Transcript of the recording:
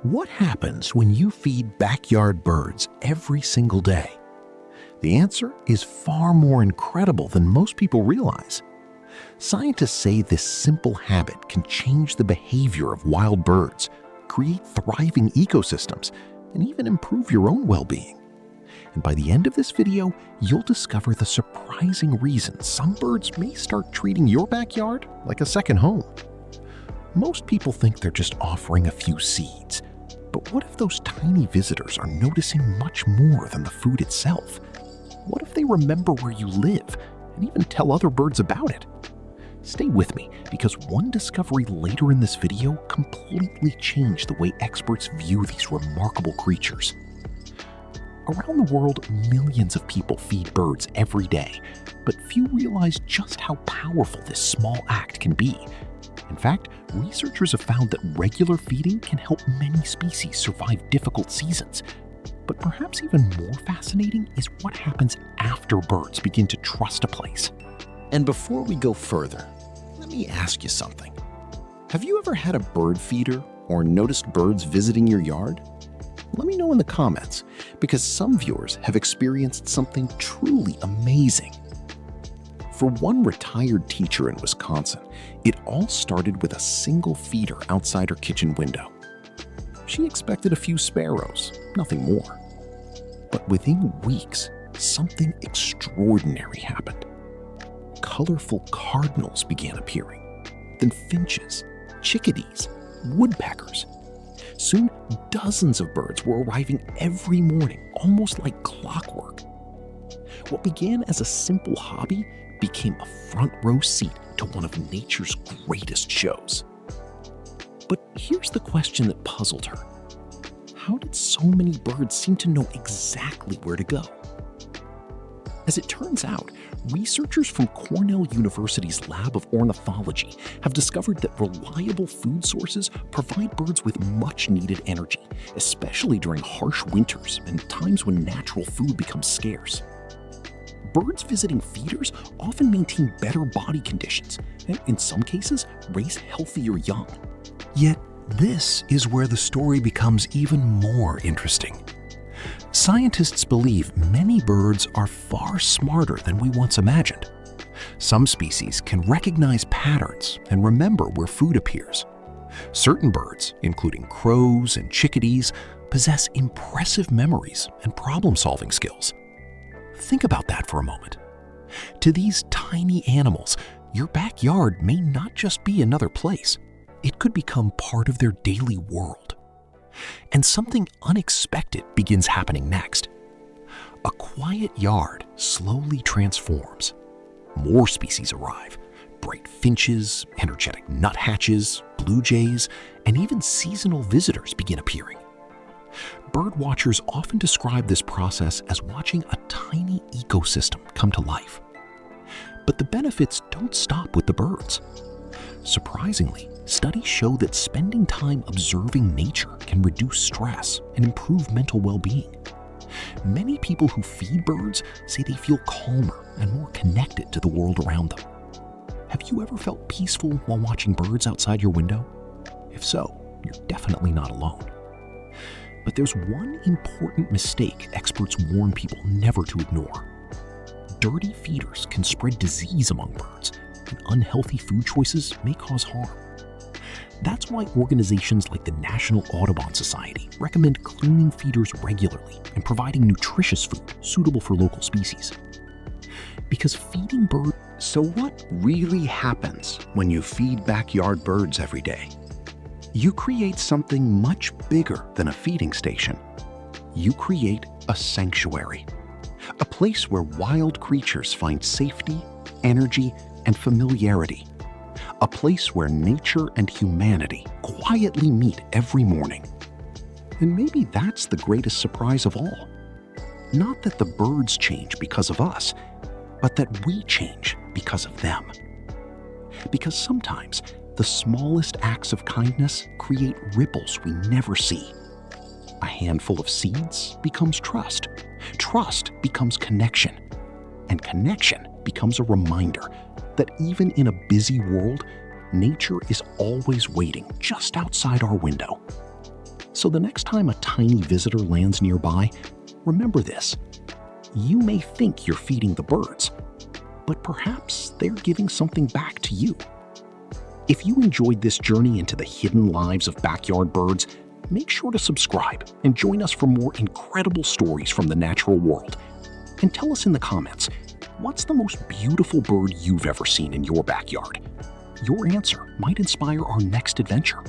What happens when you feed backyard birds every single day? The answer is far more incredible than most people realize. Scientists say this simple habit can change the behavior of wild birds, create thriving ecosystems, and even improve your own well-being. And by the end of this video, you'll discover the surprising reason some birds may start treating your backyard like a second home. Most people think they're just offering a few seeds. But what if those tiny visitors are noticing much more than the food itself? What if they remember where you live and even tell other birds about it? Stay with me, because one discovery later in this video completely changed the way experts view these remarkable creatures. Around the world, millions of people feed birds every day, but few realize just how powerful this small act can be. In fact, researchers have found that regular feeding can help many species survive difficult seasons. But perhaps even more fascinating is what happens after birds begin to trust a place. And before we go further, let me ask you something. Have you ever had a bird feeder or noticed birds visiting your yard? Let me know in the comments, because some viewers have experienced something truly amazing. For one retired teacher in Wisconsin, it all started with a single feeder outside her kitchen window. She expected a few sparrows, nothing more. But within weeks, something extraordinary happened. Colorful cardinals began appearing, then finches, chickadees, woodpeckers. Soon, dozens of birds were arriving every morning, almost like clockwork. What began as a simple hobby became a front-row seat to one of nature's greatest shows. But here's the question that puzzled her. How did so many birds seem to know exactly where to go? As it turns out, researchers from Cornell University's Lab of Ornithology have discovered that reliable food sources provide birds with much-needed energy, especially during harsh winters and times when natural food becomes scarce. Birds visiting feeders often maintain better body conditions and, in some cases, raise healthier young. Yet, this is where the story becomes even more interesting. Scientists believe many birds are far smarter than we once imagined. Some species can recognize patterns and remember where food appears. Certain birds, including crows and chickadees, possess impressive memories and problem-solving skills. Think about that for a moment. To these tiny animals, your backyard may not just be another place. It could become part of their daily world. And something unexpected begins happening next. A quiet yard slowly transforms. More species arrive. Bright finches, energetic nuthatches, blue jays, and even seasonal visitors begin appearing. Bird watchers often describe this process as watching a tiny ecosystem come to life. But the benefits don't stop with the birds. Surprisingly, studies show that spending time observing nature can reduce stress and improve mental well-being. Many people who feed birds say they feel calmer and more connected to the world around them. Have you ever felt peaceful while watching birds outside your window? If so, you're definitely not alone. But there's one important mistake experts warn people never to ignore. Dirty feeders can spread disease among birds, and unhealthy food choices may cause harm. That's why organizations like the National Audubon Society recommend cleaning feeders regularly and providing nutritious food suitable for local species. Because feeding birds... So what really happens when you feed backyard birds every day? You create something much bigger than a feeding station. You create a sanctuary, a place where wild creatures find safety, energy, and familiarity. A place where nature and humanity quietly meet every morning. And maybe that's the greatest surprise of all. Not that the birds change because of us, but that we change because of them. Because sometimes the smallest acts of kindness create ripples we never see. A handful of seeds becomes trust. Trust becomes connection. And connection becomes a reminder that even in a busy world, nature is always waiting just outside our window. So the next time a tiny visitor lands nearby, remember this. You may think you're feeding the birds, but perhaps they're giving something back to you. If you enjoyed this journey into the hidden lives of backyard birds, make sure to subscribe and join us for more incredible stories from the natural world. And tell us in the comments, what's the most beautiful bird you've ever seen in your backyard? Your answer might inspire our next adventure.